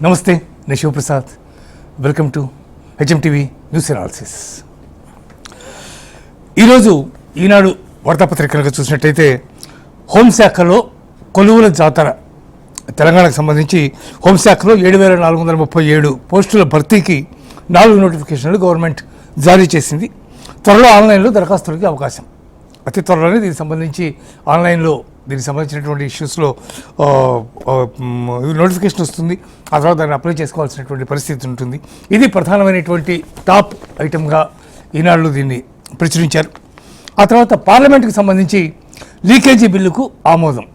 నమస్తే, నేను Sivaprasad. Welcome to HMTV news analysis. ఈరోజు ఈనాడు వార్తాపత్రికలకు చూసినట్టయితే హోంశాఖలో కొలువుల జాతర తెలంగాణకు సంబంధించి హోంశాఖలో 7,437 పోస్టుల భర్తీకి 4 నోటిఫికేషన్లు గవర్నమెంట్ జారీ చేసింది. త్వరలో ఆన్లైన్లో దరఖాస్తులకి అవకాశం, అతి త్వరలోనే దీనికి సంబంధించినటువంటి ఇష్యూస్లో నోటిఫికేషన్ వస్తుంది. ఆ తర్వాత దాన్ని అప్లై చేసుకోవాల్సినటువంటి పరిస్థితి ఉంటుంది. ఇది ప్రధానమైనటువంటి టాప్ ఐటమ్గా ఈనాడులో దీన్ని ప్రచురించారు. ఆ తర్వాత పార్లమెంట్కి సంబంధించి లీకేజీ బిల్లుకు ఆమోదం,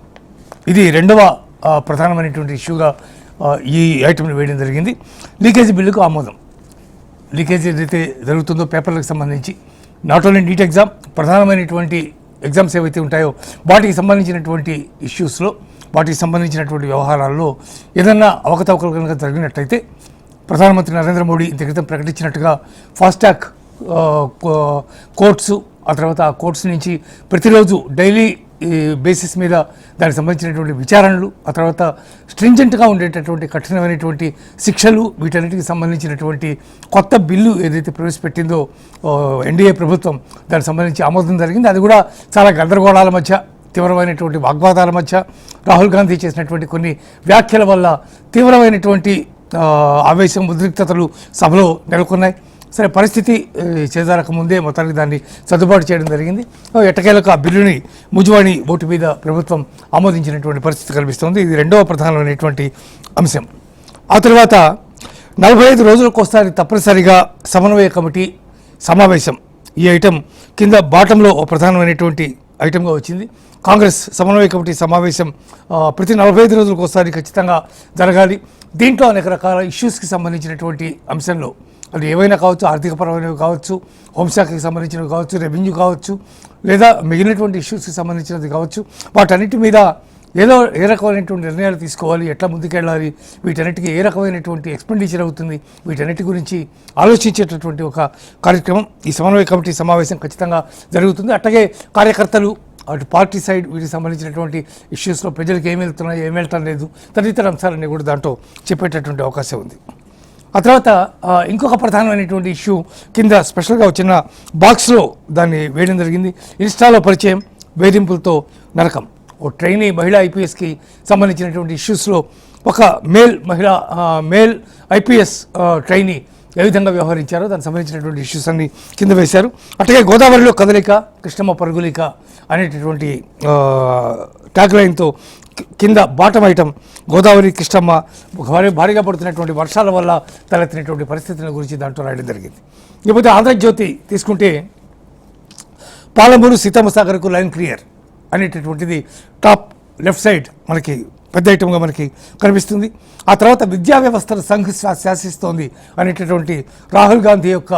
ఇది రెండవ ప్రధానమైనటువంటి ఇష్యూగా ఈ ఐటమ్ని వేయడం జరిగింది. లీకేజీ బిల్లుకు ఆమోదం. లీకేజీ ఏదైతే జరుగుతుందో పేపర్లకు సంబంధించి నాట్ ఓన్లీ నీట్ ఎగ్జామ్, ప్రధానమైనటువంటి ఎగ్జామ్స్ ఏవైతే ఉంటాయో వాటికి సంబంధించినటువంటి ఇష్యూస్లో, వాటికి సంబంధించినటువంటి వ్యవహారాల్లో ఏదన్నా అవకతవకలు కనుక జరిగినట్లయితే ప్రధానమంత్రి నరేంద్ర మోడీ ఇంత క్రితం ప్రకటించినట్టుగా ఫాస్ట్‌ట్రాక్ కోర్ట్స్, ఆ తర్వాత ఆ కోర్ట్స్ నుంచి ప్రతిరోజు డైలీ బేసిస్ మీద దానికి సంబంధించినటువంటి విచారణలు, ఆ తర్వాత స్ట్రింజెంట్గా ఉండేటటువంటి కఠినమైనటువంటి శిక్షలు, వీటన్నిటికి సంబంధించినటువంటి కొత్త బిల్లు ఏదైతే ప్రవేశపెట్టిందో ఎన్డీఏ ప్రభుత్వం, దానికి సంబంధించి ఆమోదం జరిగింది. అది కూడా చాలా గందరగోళాల మధ్య, తీవ్రమైనటువంటి వాగ్వాదాల మధ్య, రాహుల్ గాంధీ చేసినటువంటి కొన్ని వ్యాఖ్యల వల్ల తీవ్రమైనటువంటి ఆవేశం, ఉద్రిక్తతలు సభలో నెలకొన్నాయి. సరే, పరిస్థితి చేజారక ముందే మొత్తానికి దాన్ని సర్దుబాటు చేయడం జరిగింది. ఎట్టకేలకు ఆ బిల్లుని ముజువాణి ఓటు మీద ప్రభుత్వం ఆమోదించినటువంటి పరిస్థితి కనిపిస్తోంది. ఇది రెండవ ప్రధానమైనటువంటి అంశం. ఆ తర్వాత 45 రోజులకోసారి తప్పనిసరిగా సమన్వయ కమిటీ సమావేశం, ఈ ఐటెం కింద బాటంలో ప్రధానమైనటువంటి ఐటెంగా వచ్చింది. కాంగ్రెస్ సమన్వయ కమిటీ సమావేశం ప్రతి 45 రోజులకోసారి ఖచ్చితంగా జరగాలి. దీంట్లో అనేక రకాల ఇష్యూస్కి సంబంధించినటువంటి అంశంలో, అది ఏవైనా కావచ్చు, ఆర్థికపరమైనవి కావచ్చు, హోంశాఖకి సంబంధించినవి కావచ్చు, రెవెన్యూ కావచ్చు, లేదా మిగిలినటువంటి ఇష్యూస్కి సంబంధించినది కావచ్చు, వాటన్నిటి మీద ఏ రకమైనటువంటి నిర్ణయాలు తీసుకోవాలి, ఎట్లా ముందుకెళ్ళాలి, వీటన్నిటికీ ఏ రకమైనటువంటి ఎక్స్పెండిచర్ అవుతుంది, వీటన్నిటి గురించి ఆలోచించేటటువంటి ఒక కార్యక్రమం ఈ సమన్వయ కమిటీ సమావేశం ఖచ్చితంగా జరుగుతుంది. అట్లాగే కార్యకర్తలు, అటు పార్టీ సైడ్, వీటికి సంబంధించినటువంటి ఇష్యూస్లో ప్రజలకు ఏమి వెళ్తున్నాయి, ఏమి వెళ్ళటం లేదు, తదితర అంశాలన్నీ కూడా దాంట్లో చెప్పేటటువంటి అవకాశం ఉంది. ఆ తర్వాత ఇంకొక ప్రధానమైనటువంటి ఇష్యూ కింద స్పెషల్గా వచ్చిన బాక్స్లో దాన్ని వేయడం జరిగింది. ఇన్స్టాలో పరిచయం, వేధింపులతో నరకం. ఓ ట్రైనీ మహిళా ఐపీఎస్కి సంబంధించినటువంటి ఇష్యూస్లో ఒక మేల్ ఐపీఎస్ ట్రైనీ ఏ విధంగా వ్యవహరించారో దానికి సంబంధించినటువంటి ఇష్యూస్ అన్ని కింద వేశారు. అట్లాగే గోదావరిలో కదలిక, కృష్ణమ్మ పరుగులిక అనేటటువంటి ట్యాగ్ లైన్తో కింద బాటం ఐటమ్ గోదావరి, కృష్ణమ్మ భారీగా పడుతున్నటువంటి వర్షాల వల్ల తలెత్తినటువంటి పరిస్థితుల గురించి దాంట్లో రాయడం జరిగింది. ఇకపోతే ఆంధ్రజ్యోతి తీసుకుంటే పాలమూరు సీతమ్మ సాగర్కు లైన్ క్లియర్ అనేటటువంటిది టాప్ లెఫ్ట్ సైడ్ మనకి పెద్ద ఐటమ్గా మనకి కనిపిస్తుంది. ఆ తర్వాత విద్యా వ్యవస్థను సంఘ్ శాసిస్తోంది అనేటటువంటి రాహుల్ గాంధీ యొక్క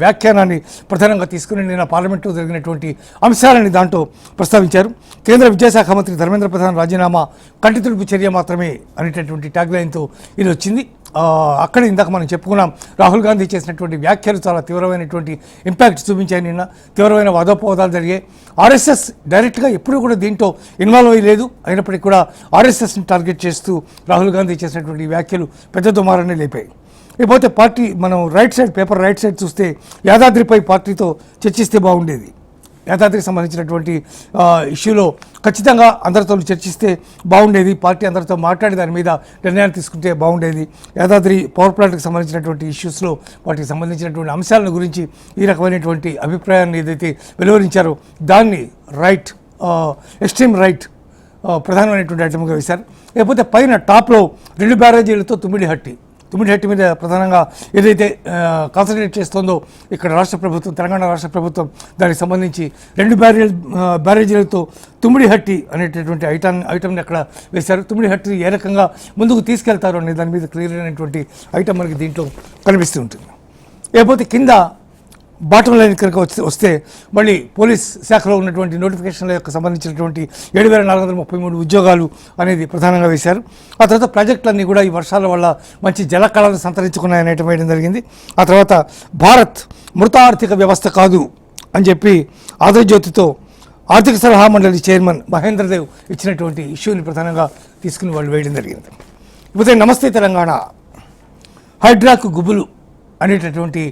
వ్యాఖ్యానాన్ని ప్రధానంగా తీసుకుని నిన్న పార్లమెంట్లో జరిగినటువంటి అంశాలని దాంట్లో ప్రస్తావించారు. కేంద్ర విద్యాశాఖ మంత్రి ధర్మేంద్ర ప్రధాన్ రాజీనామా కంటితుడుపు చర్య మాత్రమే అనేటటువంటి ట్యాగ్ లైన్తో ఇది వచ్చింది. అక్కడ ఇందాక మనం చెప్పుకున్నాం, రాహుల్ గాంధీ చేసినటువంటి వ్యాఖ్యలు చాలా తీవ్రమైనటువంటి ఇంపాక్ట్ చూపించాయి. నిన్న తీవ్రమైన వాదోపవాదాలు జరిగాయి. ఆర్ఎస్ఎస్ డైరెక్ట్గా ఎప్పుడూ కూడా దీంట్లో ఇన్వాల్వ్ అయ్యలేదు, అయినప్పటికీ కూడా ఆర్ఎస్ఎస్ని టార్గెట్ చేస్తూ రాహుల్ గాంధీ చేసినటువంటి వ్యాఖ్యలు పెద్ద దుమారాన్ని లేపాయి. ఇకపోతే పార్టీ, మనం పేపర్ రైట్ సైడ్ చూస్తే యాదాద్రిపై పార్టీతో చర్చిస్తే బాగుండేది. యాదాద్రికి సంబంధించినటువంటి ఇష్యూలో ఖచ్చితంగా అందరితో చర్చిస్తే బాగుండేది, పార్టీ అందరితో మాట్లాడి దాని మీద నిర్ణయాలు తీసుకుంటే బాగుండేది. యాదాద్రి పవర్ ప్లాంట్కి సంబంధించినటువంటి ఇష్యూస్లో వాటికి సంబంధించినటువంటి అంశాల గురించి ఈ రకమైనటువంటి అభిప్రాయాన్ని ఏదైతే వెలువరించారో దాన్ని ఎక్స్ట్రీమ్ రైట్ ప్రధానమైనటువంటి ఐటమ్గా వేశారు. లేకపోతే పైన టాప్లో 2 బ్యారేజీలతో తుమ్మిడిహట్టి మీద ప్రధానంగా ఏదైతే కాన్సన్ట్రేట్ చేస్తుందో ఇక్కడ రాష్ట్ర ప్రభుత్వం, తెలంగాణ రాష్ట్ర ప్రభుత్వం, దానికి సంబంధించి 2 బ్యారేజీలతో తుమ్మిడిహట్టి అనేటటువంటి ఐటమ్ని అక్కడ వేశారు. తుమ్మిడిహట్టి ఏ రకంగా ముందుకు తీసుకెళ్తారు అనే దాని మీద క్లియర్ అయినటువంటి ఐటమ్ మనకి దీంట్లో కనిపిస్తూ ఉంటుంది. లేకపోతే కింద బాటం లైన్ కనుక వస్తే మళ్ళీ పోలీస్ శాఖలో ఉన్నటువంటి నోటిఫికేషన్ల యొక్క సంబంధించినటువంటి 7,433 ఉద్యోగాలు అనేది ప్రధానంగా వేశారు. ఆ తర్వాత ప్రాజెక్టులన్నీ కూడా ఈ వర్షాల వల్ల మంచి జలకళను సంతరించుకున్నాయని వేయడం జరిగింది. ఆ తర్వాత భారత్ మృత ఆర్థిక వ్యవస్థ కాదు అని చెప్పి ఆంధ్రజ్యోతితో ఆర్థిక సలహా మండలి చైర్మన్ మహేంద్రదేవ్ ఇచ్చినటువంటి ఇష్యూని ప్రధానంగా తీసుకుని వాళ్ళు వేయడం జరిగింది. ఇకపోతే నమస్తే తెలంగాణ హైడ్రాకు గుబులు అనేటటువంటి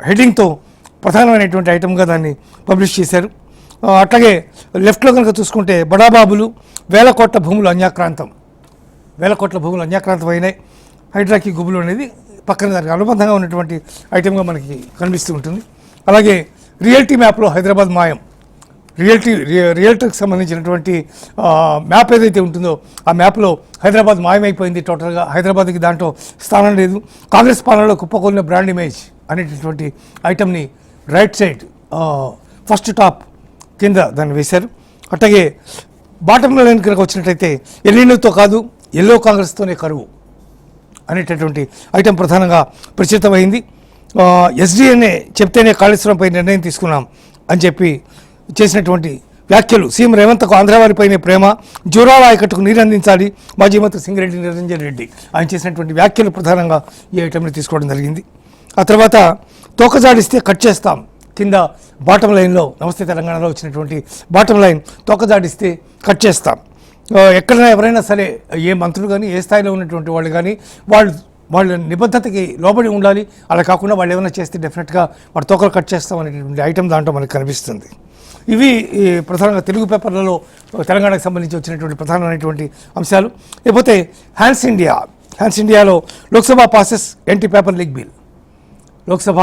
హెడ్డింగ్తో ప్రధానమైనటువంటి ఐటమ్గా దాన్ని పబ్లిష్ చేశారు. అట్లాగే లెఫ్ట్లో కనుక చూసుకుంటే బడాబాబులు వేల కోట్ల భూములు అన్యాక్రాంతం అయినాయి. హైడ్రాకి గుబులు అనేది పక్కన దానికి అనుబంధంగా ఉన్నటువంటి ఐటమ్గా మనకి కనిపిస్తూ ఉంటుంది. అలాగే రియల్టీ మ్యాప్లో హైదరాబాద్ మాయం, రియల్టీకి సంబంధించినటువంటి మ్యాప్ ఏదైతే ఉంటుందో ఆ మ్యాప్లో హైదరాబాద్ మాయమైపోయింది. టోటల్గా హైదరాబాద్కి దాంట్లో స్థానం లేదు. కాంగ్రెస్ పాలనలో కుప్పకొల్లిన బ్రాండ్ ఇమేజ్ అనేటటువంటి ఐటమ్ని రైట్ సైడ్ ఫస్ట్ టాప్ కింద దాన్ని వేశారు. అట్లాగే బాటమ్ లైన్ కనుక వచ్చినట్టయితే ఎల్లీనోతో కాదు ఎల్లో కాంగ్రెస్తోనే కరువు అనేటటువంటి ఐటమ్ ప్రధానంగా ప్రచురితమైంది. ఎస్డీఎన్ఏ చెప్తేనే కాళేశ్వరంపై నిర్ణయం తీసుకున్నాం అని చెప్పి చేసినటువంటి వ్యాఖ్యలు, సీఎం రేవంత్కు ఆంధ్రవారిపైనే ప్రేమ, జూరాల ఆయకట్టుకు నీరు అందించాలి మాజీ మంత్రి సింగిరెడ్డి నిరంజన్ రెడ్డి ఆయన చేసినటువంటి వ్యాఖ్యలు ప్రధానంగా ఈ ఐటమ్ని తీసుకోవడం జరిగింది. ఆ తర్వాత తోకజాడిస్తే కట్ చేస్తాం కింద బాటమ్ లైన్లో నమస్తే తెలంగాణలో వచ్చినటువంటి బాటమ్ లైన్ తోకజాడిస్తే కట్ చేస్తాం. ఎక్కడైనా ఎవరైనా సరే ఏ మంత్రులు కానీ ఏ స్థాయిలో ఉన్నటువంటి వాళ్ళు కానీ వాళ్ళ నిబద్ధతకి లోబడి ఉండాలి. అలా కాకుండా వాళ్ళు ఏమైనా చేస్తే డెఫినెట్గా వాడు తోకలు కట్ చేస్తాం అనేటువంటి ఐటమ్ దాంట్లో మనకు కనిపిస్తుంది. ఇవి ప్రధానంగా తెలుగు పేపర్లలో తెలంగాణకు సంబంధించి వచ్చినటువంటి ప్రధానమైనటువంటి అంశాలు. లేకపోతే హ్యాన్స్ ఇండియాలో Lok Sabha passes anti paper leak bill, Lok Sabha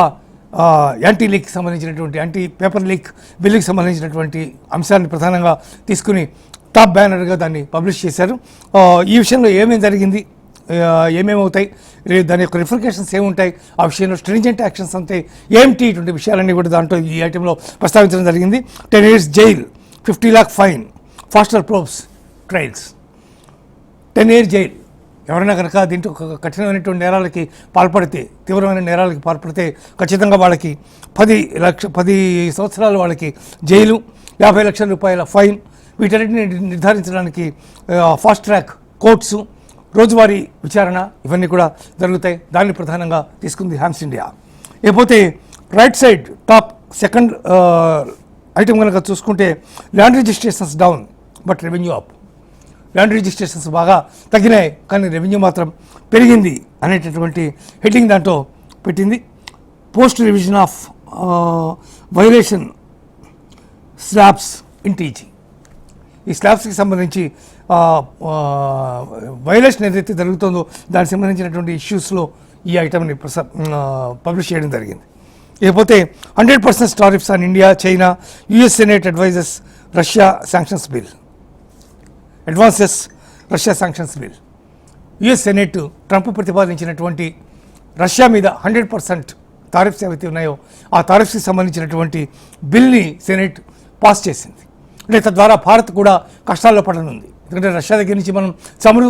anti leak సంబంధించినటువంటి యాంటీ పేపర్ లీక్ బిల్లుకి సంబంధించినటువంటి అంశాన్ని ప్రధానంగా తీసుకుని టాప్ బ్యానర్గా దాన్ని పబ్లిష్ చేశారు. ఈ విషయంలో ఏమేమి జరిగింది, ఏమేమవుతాయి, దాని యొక్క రిఫ్రికేషన్స్ ఏముంటాయి, ఆ విషయంలో స్ట్రింజెంట్ యాక్షన్స్ అంటే ఏమిటి, ఇటువంటి విషయాలన్నీ కూడా దాంట్లో ఈ ఐటెంలో ప్రస్తావించడం జరిగింది. 10 years jail, 50 lakh fine, faster probes trials. 10 years jail, ఎవరైనా కనుక దీంట్లో కఠినమైనటువంటి నేరాలకి పాల్పడితే, తీవ్రమైన నేరాలకి పాల్పడితే ఖచ్చితంగా వాళ్ళకి 10 సంవత్సరాలు వాళ్ళకి జైలు, 50 లక్షల రూపాయల ఫైన్. వీటన్నిటిని నిర్ధారించడానికి ఫాస్ట్ ట్రాక్ కోర్ట్సు, రోజువారీ విచారణ ఇవన్నీ కూడా జరుగుతాయి. దాన్ని ప్రధానంగా తీసుకుంది హ్యాన్స్ ఇండియా. లేకపోతే right side top second item కనుక చూసుకుంటే land registrations down but revenue up. Land registrations బాగా తగ్గినాయి కానీ రెవెన్యూ మాత్రం పెరిగింది అనేటటువంటి హెడ్డింగ్ దాంట్లో పెట్టింది. Post revision of violation slabs in teaching. ఈ స్లాబ్స్కి సంబంధించి వైలేషన్ ఏదైతే జరుగుతుందో దానికి సంబంధించినటువంటి ఇష్యూస్లో ఈ ఐటమ్ని పబ్లిష్ చేయడం జరిగింది. లేకపోతే 100% tariffs on India, China, US Senate advises Russia sanctions bill, advances Russia sanctions bill. US Senate Trump ప్రతిపాదించినటువంటి రష్యా మీద 100% టారిఫ్స్ ఏవైతే ఉన్నాయో ఆ టారిఫ్స్కి సంబంధించినటువంటి బిల్ని సెనేట్ పాస్ చేసింది. అంటే తద్వారా భారత్ కూడా కష్టాల్లో పడనుంది. ఎందుకంటే రష్యా దగ్గర నుంచి మనం చమురు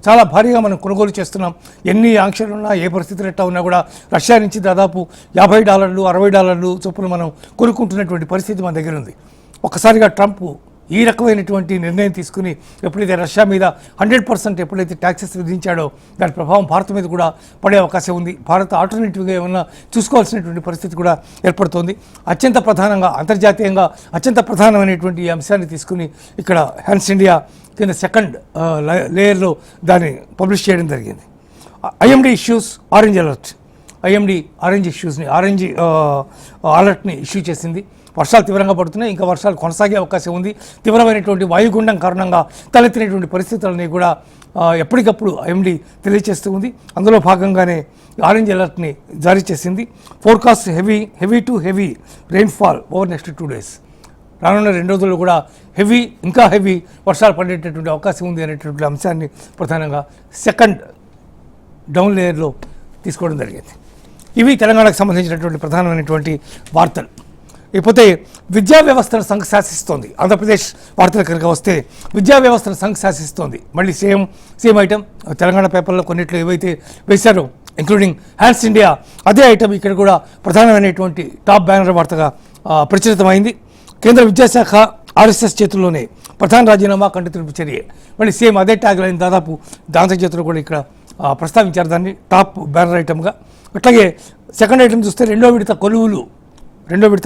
చాలా భారీగా మనం కొనుగోలు చేస్తున్నాం. ఎన్ని ఆంక్షలు ఉన్నా, ఏ పరిస్థితులు ఎట్టా ఉన్నా కూడా రష్యా నుంచి దాదాపు $50, $60 చొప్పున మనం కొనుక్కుంటున్నటువంటి పరిస్థితి మన దగ్గర ఉంది. ఒక్కసారిగా ట్రంప్ ఈ రకమైనటువంటి నిర్ణయం తీసుకుని ఎప్పుడైతే రష్యా మీద 100% ఎప్పుడైతే ట్యాక్సెస్ విధించాడో దాని ప్రభావం భారత్ మీద కూడా పడే అవకాశం ఉంది. భారత్ ఆల్టర్నేటివ్గా ఏమన్నా చూసుకోవాల్సినటువంటి పరిస్థితి కూడా ఏర్పడుతోంది. అత్యంత ప్రధానంగా అంతర్జాతీయంగా అత్యంత ప్రధానమైనటువంటి ఈ అంశాన్ని తీసుకుని ఇక్కడ హ్యాన్స్ ఇండియా కింద సెకండ్ లేయర్లో దాన్ని పబ్లిష్ చేయడం జరిగింది. IMD issues orange alert. IMD orange ఇష్యూస్ని అలర్ట్ని ఇష్యూ చేసింది. వర్షాలు తీవ్రంగా పడుతున్నాయి, ఇంకా వర్షాలు కొనసాగే అవకాశం ఉంది. తీవ్రమైనటువంటి వాయుగుండం కారణంగా తలెత్తినటువంటి పరిస్థితులని కూడా ఎప్పటికప్పుడు ఐఎండి తెలియజేస్తూ ఉంది. అందులో భాగంగానే ఆరెంజ్ అలర్ట్ని జారీ చేసింది. Forecast heavy to heavy rainfall over next 2 days. రానున్న 2 రోజుల్లో కూడా ఇంకా హెవీ వర్షాలు పడేటటువంటి అవకాశం ఉంది అనేటువంటి అంశాన్ని ప్రధానంగా సెకండ్ డౌన్ లేయర్లో తీసుకోవడం జరిగింది. ఇవి తెలంగాణకు సంబంధించినటువంటి ప్రధానమైనటువంటి వార్తలు. ఇకపోతే విద్యా వ్యవస్థను సంఘ శాసిస్తోంది. ఆంధ్రప్రదేశ్ వార్తలు కనుక వస్తే విద్యా వ్యవస్థను సంఘ శాసిస్తోంది. మళ్ళీ సేమ్ ఐటమ్ తెలంగాణ పేపర్లో కొన్నిట్లో ఏవైతే వేశారో ఇంక్లూడింగ్ హ్యాన్స్ ఇండియా, అదే ఐటమ్ ఇక్కడ కూడా ప్రధానమైనటువంటి టాప్ బ్యానర్ వార్తగా ప్రచురితమైంది. కేంద్ర విద్యాశాఖ ఆర్ఎస్ఎస్ చేతుల్లోనే ప్రధాన రాజీనామా కంటితుడుపు చర్య. మళ్ళీ సేమ్ అదే ట్యాగ్ లైన్ దాదాపు దాంతో చేతులు కూడా ఇక్కడ ప్రస్తావించారు దాన్ని టాప్ బ్యానర్ ఐటమ్గా. అట్లాగే సెకండ్ ఐటమ్ చూస్తే రెండో విడత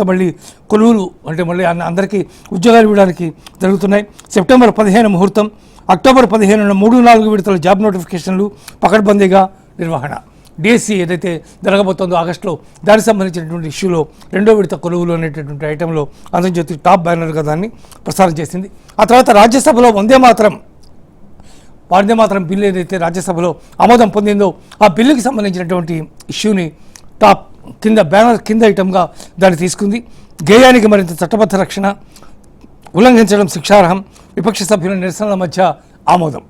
మళ్ళీ కొలువులు అంటే మళ్ళీ అందరికీ ఉద్యోగాలు ఇవ్వడానికి జరుగుతున్నాయి. సెప్టెంబర్ 15 ముహూర్తం, అక్టోబర్ 15 3-4 విడతల జాబ్ నోటిఫికేషన్లు, పకడ్బందీగా నిర్వహణ. డిఎస్సి ఏదైతే జరగబోతుందో ఆగస్టులో దానికి సంబంధించినటువంటి ఇష్యూలో రెండో విడత కొలువులు అనేటటువంటి ఐటెంలో ఆంధ్రజ్యోతి టాప్ బ్యానర్గా దాన్ని ప్రసారం చేసింది. ఆ తర్వాత రాజ్యసభలో వందే మాతరం బిల్లు ఏదైతే రాజ్యసభలో ఆమోదం పొందిందో ఆ బిల్లుకి సంబంధించినటువంటి ఇష్యూని టాప్ కింద బ్యానర్ కింద ఐటమ్గా దాన్ని తీసుకుంది. గేయానికి మరింత చట్టబద్ధ రక్షణ, ఉల్లంఘించడం శిక్షార్హం, విపక్ష సభ్యుల నిరసనల మధ్య ఆమోదం.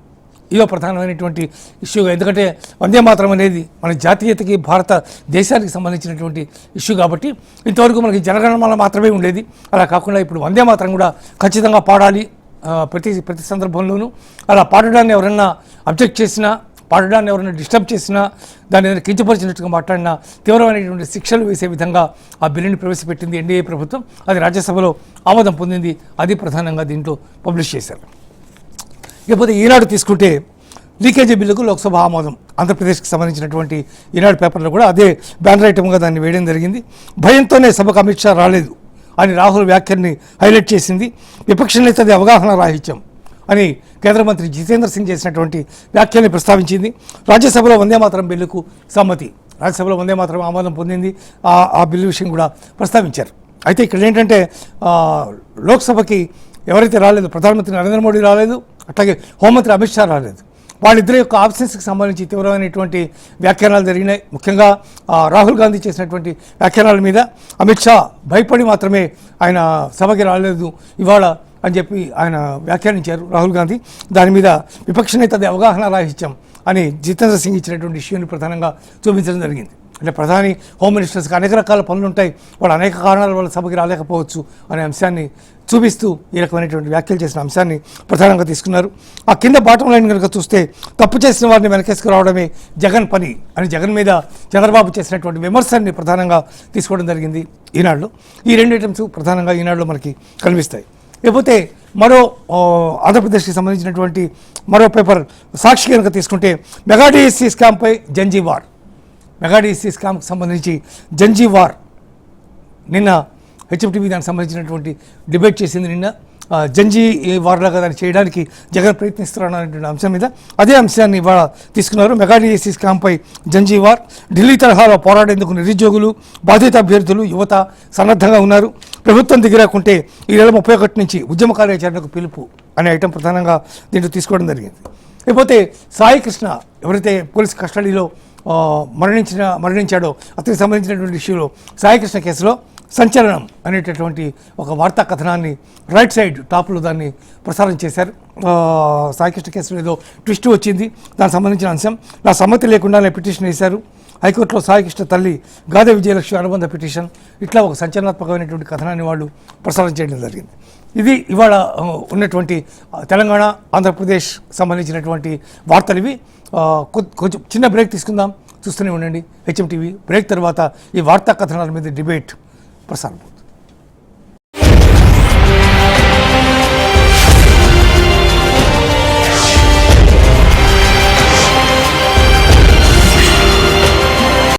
ఇదో ప్రధానమైనటువంటి ఇష్యూగా, ఎందుకంటే వందే మాతరం అనేది మన జాతీయతకి భారత దేశానికి సంబంధించినటువంటి ఇష్యూ కాబట్టి ఇంతవరకు మనకి జనగణమన మాత్రమే ఉండేది. అలా కాకుండా ఇప్పుడు వందే మాతరం కూడా ఖచ్చితంగా పాడాలి ప్రతి సందర్భంలోనూ. అలా పాడడాన్ని ఎవరైనా అబ్జెక్ట్ చేసినా, పాడడాన్ని ఎవరైనా డిస్టర్బ్ చేసినా, దాన్ని ఏదైనా కించపరిచినట్టుగా మాట్లాడినా తీవ్రమైనటువంటి శిక్షలు వేసే విధంగా ఆ బిల్లుని ప్రవేశపెట్టింది ఎన్డీఏ ప్రభుత్వం. అది రాజ్యసభలో ఆమోదం పొందింది. అది ప్రధానంగా దీంట్లో పబ్లిష్ చేశారు. ఇకపోతే ఈనాడు తీసుకుంటే లీకేజీ బిల్లుకు లోక్సభ ఆమోదం. ఆంధ్రప్రదేశ్కి సంబంధించినటువంటి ఈనాడు పేపర్లో కూడా అదే బ్యానర్ ఐటమ్గా దాన్ని వేయడం జరిగింది. భయంతోనే సభకు అమిత్ షా రాలేదు అని రాహుల్ వ్యాఖ్యల్ని హైలైట్ చేసింది. విపక్ష నేతది అవగాహన రాహిత్యం అని కేంద్ర మంత్రి జితేంద్ర సింగ్ చేసినటువంటి వ్యాఖ్యల్ని ప్రస్తావించింది. రాజ్యసభలో వందే మాతరం బిల్లుకు సమ్మతి. రాజ్యసభలో వందే మాతరం ఆమోదం పొందింది. ఆ బిల్లు విషయం కూడా ప్రస్తావించారు. అయితే ఇక్కడ ఏంటంటే లోక్సభకి ఎవరైతే రాలేదు, ప్రధానమంత్రి నరేంద్ర మోడీ రాలేదు, అట్లాగే హోంమంత్రి అమిత్ షా రాలేదు. వాళ్ళిద్దరి యొక్క ఆబ్సెన్స్కి సంబంధించి తీవ్రమైనటువంటి వ్యాఖ్యానాలు జరిగినాయి. ముఖ్యంగా రాహుల్ గాంధీ చేసినటువంటి వ్యాఖ్యానాల మీద అమిత్ షా భయపడి మాత్రమే ఆయన సభకి రాలేదు ఇవాళ అని చెప్పి ఆయన వ్యాఖ్యానించారు రాహుల్ గాంధీ. దాని మీద విపక్ష నేతది అవగాహన రాహిత్యం అని జితేంద్ర సింగ్ ఇచ్చినటువంటి ఇష్యూని ప్రధానంగా చూపించడం జరిగింది. అంటే ప్రధాని హోమ్ మినిస్టర్స్కి అనేక రకాల పనులు ఉంటాయి, వాళ్ళు అనేక కారణాల వల్ల సభకి రాలేకపోవచ్చు అనే అంశాన్ని చూపిస్తూ ఈ రకమైనటువంటి వ్యాఖ్యలు చేసిన అంశాన్ని ప్రధానంగా తీసుకున్నారు. ఆ కింద బాటం లైన్ కనుక చూస్తే తప్పు చేసిన వారిని వెనకేసుకు రావడమే జగన్ పని అని జగన్ మీద చంద్రబాబు చేసినటువంటి విమర్శల్ని ప్రధానంగా తీసుకోవడం జరిగింది ఈనాడులో. ఈ రెండు ఐటమ్స్ ప్రధానంగా ఈనాడులో మనకి కనిపిస్తాయి. లేకపోతే మరో ఆంధ్రప్రదేశ్కి సంబంధించినటువంటి మరో పేపర్ సాక్షి కనుక తీసుకుంటే మెగా డిఎస్సి స్కామ్పై జంజీవార్. మెగా డిఎస్సి స్కామ్కి సంబంధించి జంజీవార్ నిన్న హెచ్ఎంటీవీ దానికి సంబంధించినటువంటి డిబేట్ చేసింది. నిన్న జంజీ వార్లాగా దాన్ని చేయడానికి జగన్ ప్రయత్నిస్తున్నారనేటువంటి అంశం మీద అదే అంశాన్ని ఇవాళ తీసుకున్నారు. మెగా డిఎస్సి స్కామ్పై జంజీవార్. ఢిల్లీ తరహాలో పోరాడేందుకు నిరుద్యోగులు, బాధిత అభ్యర్థులు, యువత సన్నద్ధంగా ఉన్నారు. ప్రభుత్వం దిగిరాకుంటే ఈ నెల 31 నుంచి ఉద్యమ కార్యాచరణకు పిలుపు అనే ఐటెం ప్రధానంగా దీంట్లో తీసుకోవడం జరిగింది. లేకపోతే సాయి కృష్ణ ఎవరైతే పోలీస్ కస్టడీలో మరణించాడో అతనికి సంబంధించినటువంటి ఇష్యూలో సాయి కృష్ణ కేసులో సంచలనం అనేటటువంటి ఒక వార్తా కథనాన్ని రైట్ సైడ్ టాప్లో దాన్ని ప్రసారం చేశారు. సాయికృష్ణ కేసులో ఏదో ట్విస్ట్ వచ్చింది, దానికి సంబంధించిన అంశం. నా సమ్మతి లేకుండానే పిటిషన్ వేశారు హైకోర్టులో సాయికృష్ణ తల్లి గాదే విజయలక్ష్మి అనుబంధ పిటిషన్. ఇట్లా ఒక సంచలనాత్మకమైనటువంటి కథనాన్ని వాళ్ళు ప్రసారం చేయడం జరిగింది. ఇది ఇవాళ ఉన్నటువంటి తెలంగాణ ఆంధ్రప్రదేశ్ సంబంధించినటువంటి వార్తలు ఇవి. కొంచెం చిన్న బ్రేక్ తీసుకుందాం, చూస్తూనే ఉండండి హెచ్ఎంటీవీ. బ్రేక్ తర్వాత ఈ వార్తా కథనాల మీద డిబేట్ ప్రసారం.